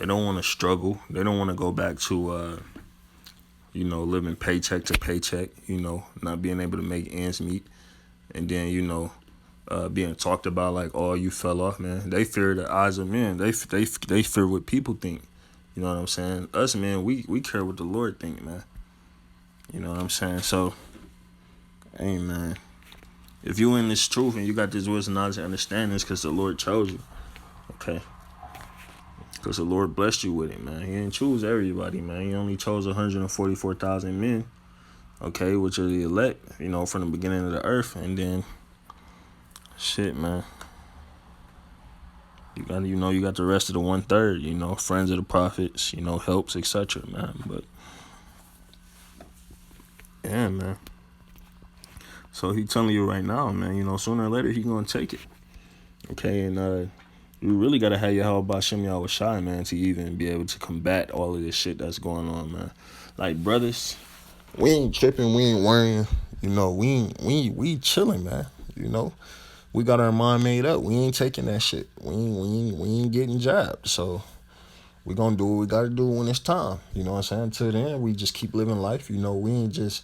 They don't want to struggle. They don't want to go back to living paycheck to paycheck. Not being able to make ends meet, and then being talked about like, oh, you fell off, man. They fear the eyes of men. They fear what people think. You know what I'm saying? Us, man, we care what the Lord think, man. You know what I'm saying? So, hey, man, if you in this truth and you got this wisdom, knowledge, and understanding, it's because the Lord chose you. Okay? Because the Lord blessed you with it, man. He didn't choose everybody, man. He only chose 144,000 men, okay, which are the elect, from the beginning of the earth. And then, shit, man. You got the rest of the 1/3, friends of the prophets, helps, etc., man. But, yeah, man. So he telling you right now, man, sooner or later he gonna take it. Okay, and you really gotta have your help by Shem Yahweh, man, to even be able to combat all of this shit that's going on, man. Like, brothers, we ain't tripping, we ain't worrying, we chilling, man. We got our mind made up. We ain't taking that shit. We ain't getting jabbed. So we gonna do what we gotta do when it's time. You know what I'm saying? Until then, we just keep living life. We ain't just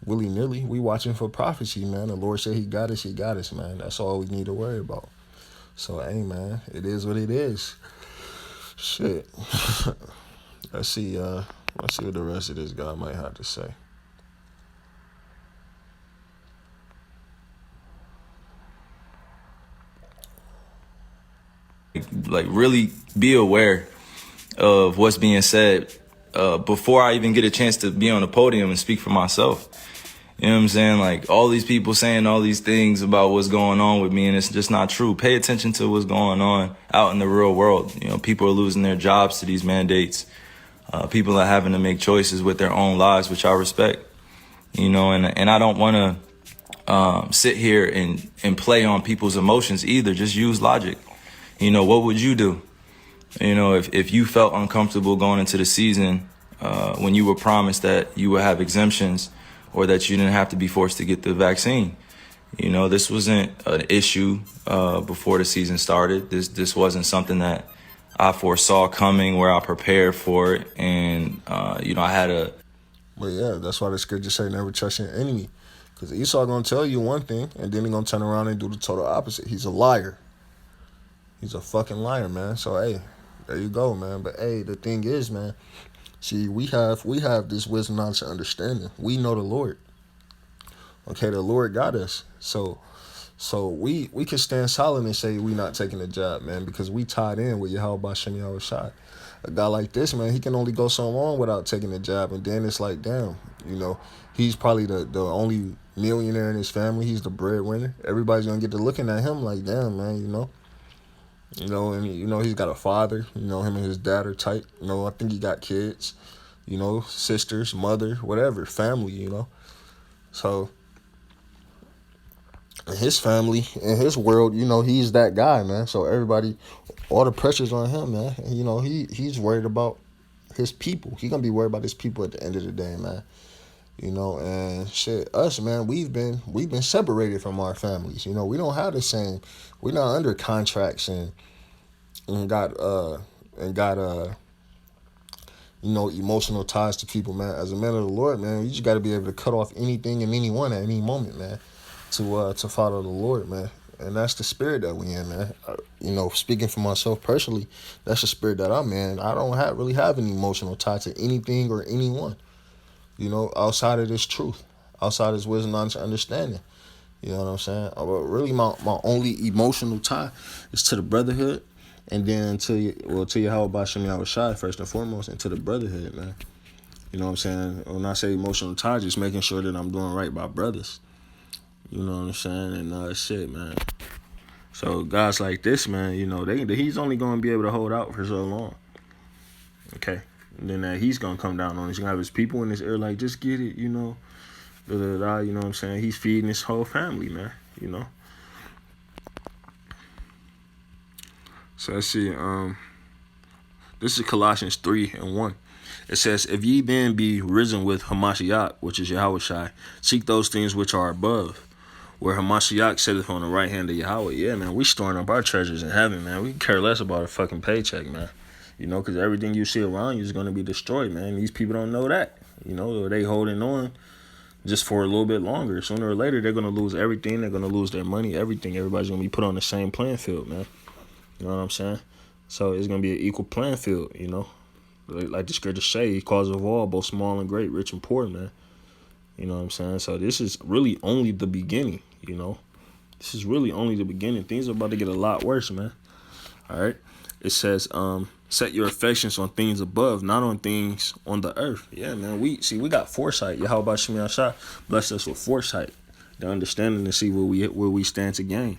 willy-nilly. We watching for prophecy, man. The Lord said he got us, man. That's all we need to worry about. So, hey, man, it is what it is. Shit. Let's see what the rest of this guy might have to say. Like, really be aware of what's being said before I even get a chance to be on the podium and speak for myself. You know what I'm saying? Like, all these people saying all these things about what's going on with me, and it's just not true. Pay attention to what's going on out in the real world. People are losing their jobs to these mandates. People are having to make choices with their own lives, which I respect. And I don't want to sit here and play on people's emotions either. Just use logic. What would you do? If you felt uncomfortable going into the season when you were promised that you would have exemptions or that you didn't have to be forced to get the vaccine. This wasn't an issue before the season started. This wasn't something that I foresaw coming, where I prepared for it. And, I had a... But yeah, that's why the scripture say never trust your enemy. Because Esau going to tell you one thing, and then he going to turn around and do the total opposite. He's a liar. He's a fucking liar, man. So, hey, there you go, man. But, hey, the thing is, man, see, we have this wisdom, knowledge, and understanding. We know the Lord. Okay, the Lord got us. So we can stand silent and say we not taking the job, man, because we tied in with Yahweh Bashem Yahweh Shai. A guy like this, man, he can only go so long without taking the job, and then it's like, damn, he's probably the only millionaire in his family. He's the breadwinner. Everybody's gonna get to looking at him like, damn, man, and he's got a father. Him and his dad are tight. I think he got kids. Sisters, mother, whatever, family. So in his family, in his world, he's that guy, man. So everybody, all the pressure's on him, man. And, he's worried about his people. He gonna be worried about his people at the end of the day, man. And shit, us, man, we've been separated from our families. We don't have the same. We're not under contracts and got emotional ties to people, man. As a man of the Lord, man, you just got to be able to cut off anything and anyone at any moment, man, to follow the Lord, man. And that's the spirit that we in, man. Speaking for myself personally, that's the spirit that I'm in. I don't really have an emotional tie to anything or anyone, outside of this truth, outside of this wisdom, knowledge, and understanding. You know what I'm saying? But really, my only emotional tie is to the brotherhood, and then to Yahweh Bashem Yahweh Shai, first and foremost, and to the brotherhood, man. You know what I'm saying? When I say emotional tie, just making sure that I'm doing right by brothers. You know what I'm saying? And shit, man. So guys like this, man, he's only going to be able to hold out for so long. Okay? And then he's going to come down on it. He's going to have his people in his ear like, just get it, you know what I'm saying? He's feeding his whole family, man, So let's see. This is Colossians 3:1. It says, if ye then be risen with Hamashiach, which is Yahweh Shai, seek those things which are above, where Hamashiach sitteth on the right hand of Yahweh. Yeah, man, we storing up our treasures in heaven, man. We care less about a fucking paycheck, man. You know, because everything you see around you is going to be destroyed, man. These people don't know that. You know, they holding on just for a little bit longer. Sooner or later, they're going to lose everything. They're going to lose their money, everything. Everybody's going to be put on the same playing field, man. You know what I'm saying? So it's going to be an equal playing field, you know. Like the scripture say, he calls of all, both small and great, rich and poor, man. You know what I'm saying? So this is really only the beginning, you know. This is really only the beginning. Things are about to get a lot worse, man. All right? It says, set your affections on things above, not on things on the earth. Yeah, man. We got foresight. How about Shemi Shah blessed us with foresight, the understanding to see where we stand to gain.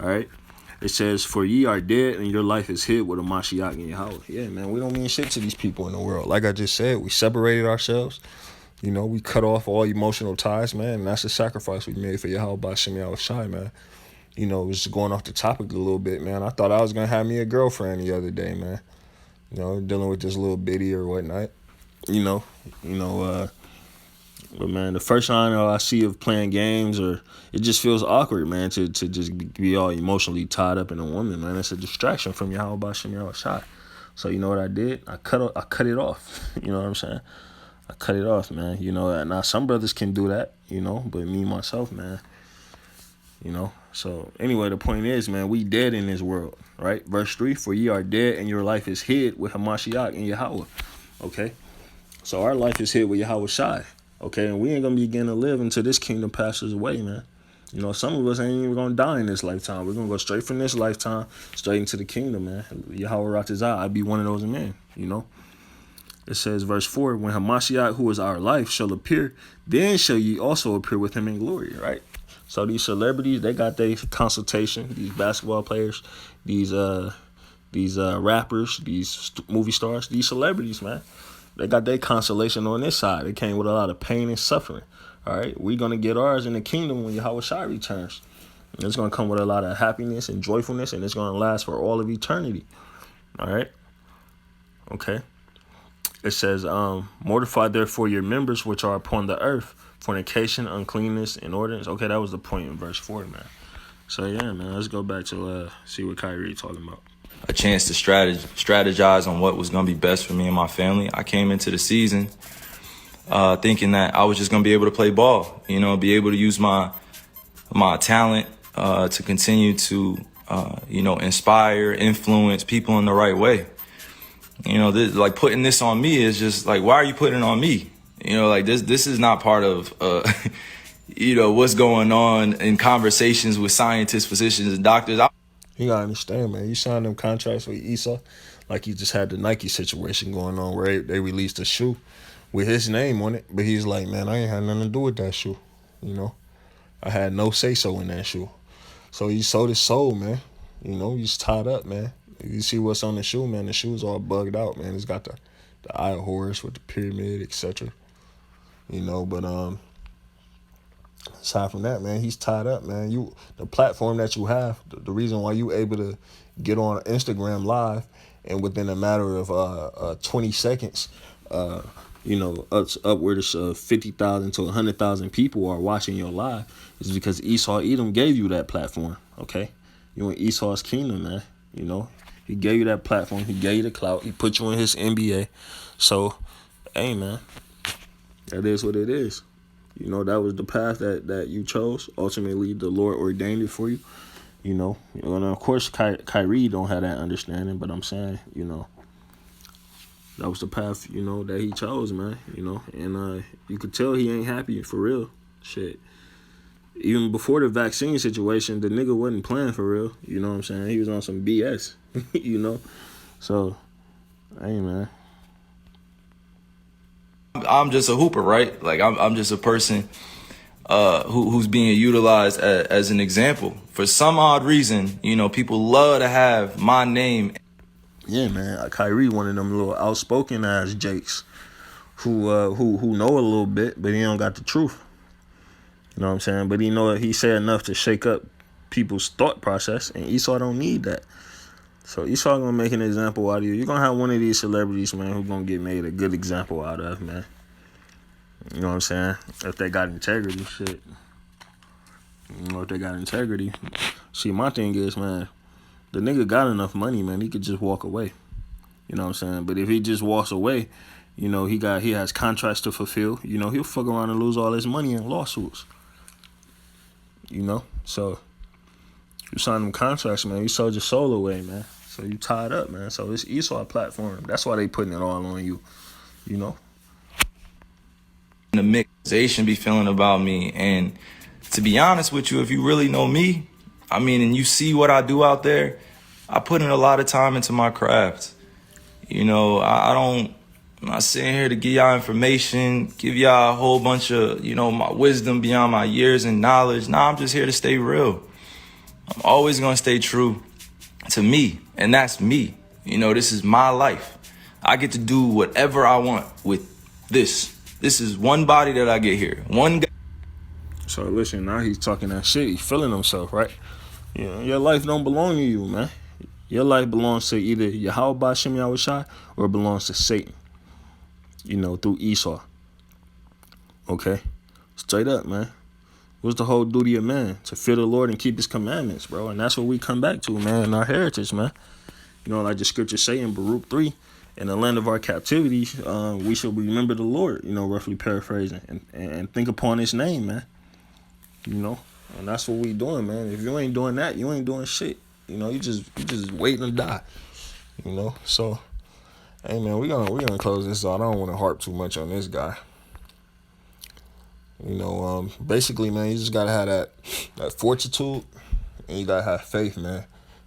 All right? It says, for ye are dead and your life is hid with a Mashiach in Yahweh. Yeah, man, we don't mean shit to these people in the world. Like I just said, we separated ourselves. You know, we cut off all emotional ties, man. And that's the sacrifice we made for Yahweh by Shemi Shai, man. You know, just going off the topic a little bit, man. I thought I was going to have me a girlfriend the other day, man. You know, dealing with this little bitty or whatnot. But man, the first sign I see of playing games, or it just feels awkward, man, to just be all emotionally tied up in a woman, man. It's a distraction from Yahweh Bashem Yahweh Shai. So you know what I did? I cut it off. You know what I'm saying? I cut it off, man. You know, now some brothers can do that, you know, but me myself, man, you know. So anyway, the point is, man, we dead in this world, right? Verse 3, for ye are dead and your life is hid with Hamashiach and Yahweh. Okay? So our life is hid with Yahweh Shai. Okay, and we ain't going to begin to live until this kingdom passes away, man. You know, some of us ain't even going to die in this lifetime. We're going to go straight from this lifetime, straight into the kingdom, man. Yahweh Ratazah, I'd be one of those men, you know. It says, verse 4, when Hamashiach, who is our life, shall appear, then shall ye also appear with him in glory, right? So these celebrities, they got their consultation, these basketball players, these rappers, these movie stars, these celebrities, man. They got their consolation on this side. It came with a lot of pain and suffering. All right, we're going to get ours in the kingdom when Yahweh Shai returns. And it's going to come with a lot of happiness and joyfulness, and it's going to last for all of eternity. All right? Okay. It says, mortify therefore your members which are upon the earth, fornication, uncleanness, inordinance. Okay, that was the point in verse 4, man. So, yeah, man, let's go back to see what Kyrie talking about. A chance to strategize on what was going to be best for me and my family. I came into the season thinking that I was just going to be able to play ball, you know, be able to use my talent to continue to, inspire, influence people in the right way. You know, like putting this on me is just like, why are you putting it on me? You know, like this is not part of, what's going on in conversations with scientists, physicians, and doctors. You gotta understand, man. You signed them contracts with Esau, like you just had the Nike situation going on where they released a shoe with his name on it, but he's like, man, I ain't had nothing to do with that shoe. You know, I had no say so in that shoe. So he sold his soul, man. You know, he's tied up, man. You see what's on the shoe, man. The shoe's all bugged out, man. It's got the eye of Horus with the pyramid, etc. You know, but aside from that, man, he's tied up, man. The platform that you have, the reason why you able to get on Instagram Live and within a matter of 20 seconds, upwards of 50,000 to 100,000 people are watching your live is because Esau Edom gave you that platform, okay? You in Esau's kingdom, man. You know, he gave you that platform. He gave you the clout. He put you in his NBA. So, hey, man, that is what it is. You know, that was the path that you chose. Ultimately, the Lord ordained it for you. You know, and of course, Kyrie don't have that understanding, but I'm saying, you know, that was the path, you know, that he chose, man. You know, and you could tell he ain't happy for real. Shit. Even before the vaccine situation, the nigga wasn't playing for real. You know what I'm saying? He was on some BS, you know? So, hey, man. I'm just a hooper, right? Like, I'm just a person who's being utilized as an example. For some odd reason, you know, people love to have my name. Yeah, man. Kyrie, one of them little outspoken ass jakes who know a little bit, but he don't got the truth. You know what I'm saying? But he said enough to shake up people's thought process, and Esau don't need that. So Esau gonna make an example out of you. You're gonna have one of these celebrities, man, who's gonna get made a good example out of, man. You know what I'm saying? If they got integrity, shit. You know, if they got integrity. See, my thing is, man, the nigga got enough money, man, he could just walk away. You know what I'm saying? But if he just walks away, you know, he has contracts to fulfill. You know, he'll fuck around and lose all his money in lawsuits. You know? So you sign them contracts, man. You sold your soul away, man. So you tied up, man. So it's Esau platform. That's why they putting it all on you. You know? The mixation be feeling about me. And to be honest with you, if you really know me, I mean, and you see what I do out there, I put in a lot of time into my craft. You know, I'm not sitting here to give y'all information, give y'all a whole bunch of, you know, my wisdom beyond my years and knowledge. Nah, I'm just here to stay real. I'm always going to stay true to me, and that's me. You know, this is my life. I get to do whatever I want with this. This is one body that I get here. One guy. So listen, now he's talking that shit. He's feeling himself, right? You know, your life don't belong to you, man. Your life belongs to either Yahweh Ba'Shem Yahushai or it belongs to Satan. You know, through Esau. Okay? Straight up, man. What's the whole duty of man? To fear the Lord and keep his commandments, bro. And that's what we come back to, man, in our heritage, man. You know, like the scriptures say in Baruch 3, in the land of our captivity, we shall remember the Lord, you know, roughly paraphrasing, and think upon his name, man. You know, and that's what we doing, man. If you ain't doing that, you ain't doing shit. You know, you just waiting to die. You know, so hey, man, we gonna close this out. I don't want to harp too much on this guy. You know, basically, man, you just gotta have that fortitude, and you gotta have faith, man,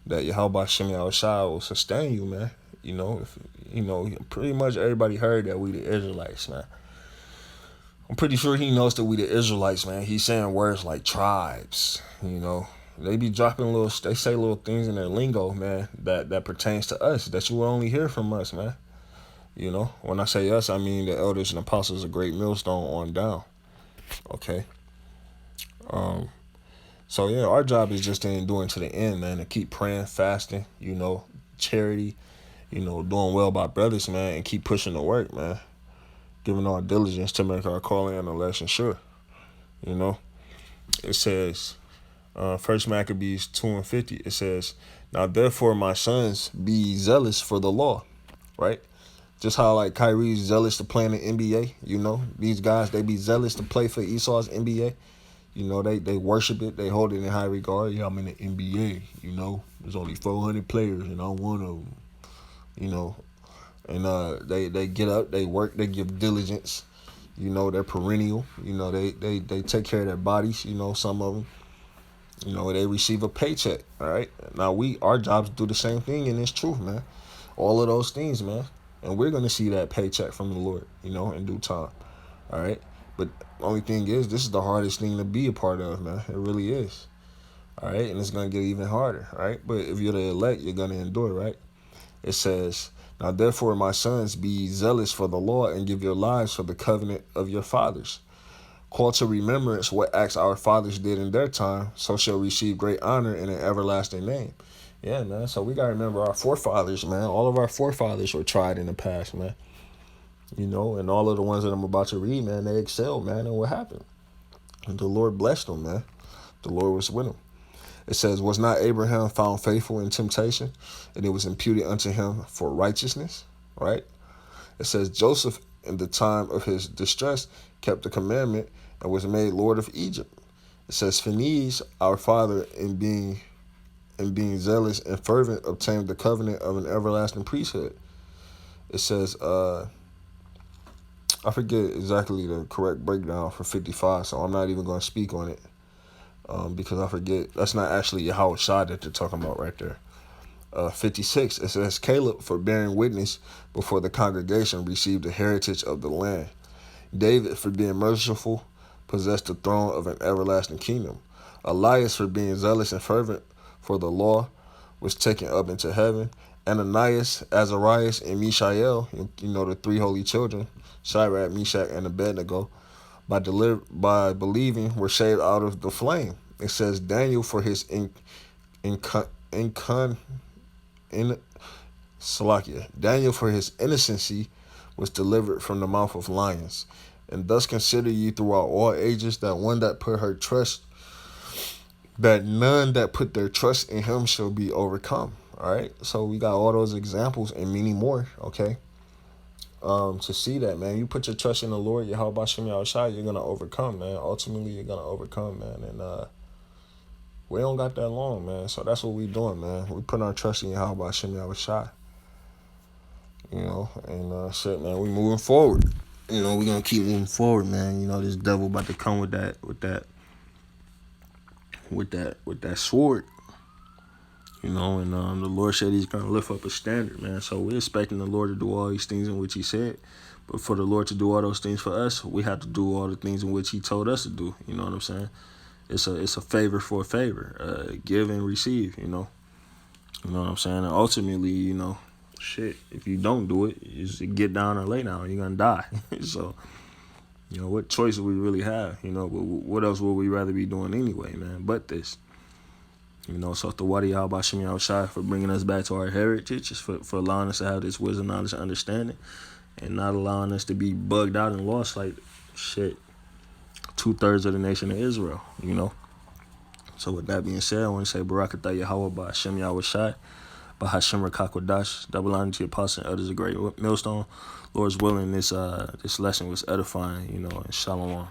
that Yahweh Ba'Shem Yahushua will sustain you, man. You know, pretty much everybody heard that we the Israelites, man. I'm pretty sure he knows that we the Israelites, man. He's saying words like tribes, you know. They be dropping they say little things in their lingo, man, that pertains to us, that you will only hear from us, man. You know, when I say us, I mean the elders and apostles of Great Millstone on down. Okay. So yeah, our job is just to endure to the end, man, to keep praying, fasting, you know, charity, you know, doing well by brothers, man, and keep pushing the work, man. Giving our diligence to make our calling and election sure. You know, it says, 1 Maccabees 2:50, it says, now therefore, my sons, be zealous for the law, right? Just how like Kyrie's zealous to play in the NBA, you know, these guys, they be zealous to play for Esau's NBA. You know, they worship it, they hold it in high regard. Yeah, I'm in the NBA, you know, there's only 400 players and I'm one of them, you know. And they get up, they work, they give diligence. You know, they're perennial. You know, they take care of their bodies. You know, some of them. You know, they receive a paycheck. All right. Now our jobs do the same thing, and it's true, man. All of those things, man. And we're gonna see that paycheck from the Lord. You know, in due time. All right. But the only thing is, this is the hardest thing to be a part of, man. It really is. All right, and it's gonna get even harder. All right. But if you're the elect, you're gonna endure, right? It says, now therefore, my sons, be zealous for the law and give your lives for the covenant of your fathers. Call to remembrance what acts our fathers did in their time, so shall receive great honor in an everlasting name. Yeah, man, so we got to remember our forefathers, man. All of our forefathers were tried in the past, man. You know, and all of the ones that I'm about to read, man, they excelled, man, and what happened? And the Lord blessed them, man. The Lord was with them. It says, was not Abraham found faithful in temptation, and it was imputed unto him for righteousness, right? It says, Joseph, in the time of his distress, kept the commandment and was made Lord of Egypt. It says, Phinehas, our father, in being zealous and fervent, obtained the covenant of an everlasting priesthood. It says, I forget exactly the correct breakdown for 55, so I'm not even going to speak on it. Because I forget, that's not actually Yahweh Shai that they're talking about right there. 56, it says, Caleb, for bearing witness before the congregation, received the heritage of the land. David, for being merciful, possessed the throne of an everlasting kingdom. Elias, for being zealous and fervent for the law, was taken up into heaven. Ananias, Azarias, and Mishael, you know, the three holy children, Shadrach, Meshach, and Abednego, by believing, were saved out of the flame. It says Daniel, for his Daniel, for his innocency, was delivered from the mouth of lions. And thus consider ye throughout all ages that none that put their trust in him shall be overcome. All right, so we got all those examples and many more. Okay, to see that, man, you put your trust in the Lord, Yahweh Shem Yahushua, you're gonna overcome, man. Ultimately, you're gonna overcome, man. And we don't got that long, man. So that's what we doing, man. We put our trust in Yahweh Shem Yahushua. You know, and shit, man, we moving forward. You know, we gonna keep moving forward, man. You know, this devil about to come with that sword. You know, and the Lord said he's gonna lift up a standard, man. So we're expecting the Lord to do all these things in which he said. But for the Lord to do all those things for us, we have to do all the things in which he told us to do. You know what I'm saying? It's a favor for a favor. Give and receive, you know. You know what I'm saying? And ultimately, you know, shit, if you don't do it, you just get down or lay down. You're going to die. So, you know, what choice do we really have? You know, but what else would we rather be doing anyway, man, but this? You know, so the Wadi Yahweh Shem Yahushua for bringing us back to our heritage, just for allowing us to have this wisdom, knowledge, and understanding, and not allowing us to be bugged out and lost like, shit, 2/3 of the nation of Israel, you know. So with that being said, I want to say Barakatah Yahweh by Hashem Yahushua, by Hashem Rakakwadash, double honor to your apostle and elders of great millstone. Lord's willing, this lesson was edifying, you know, and shalom.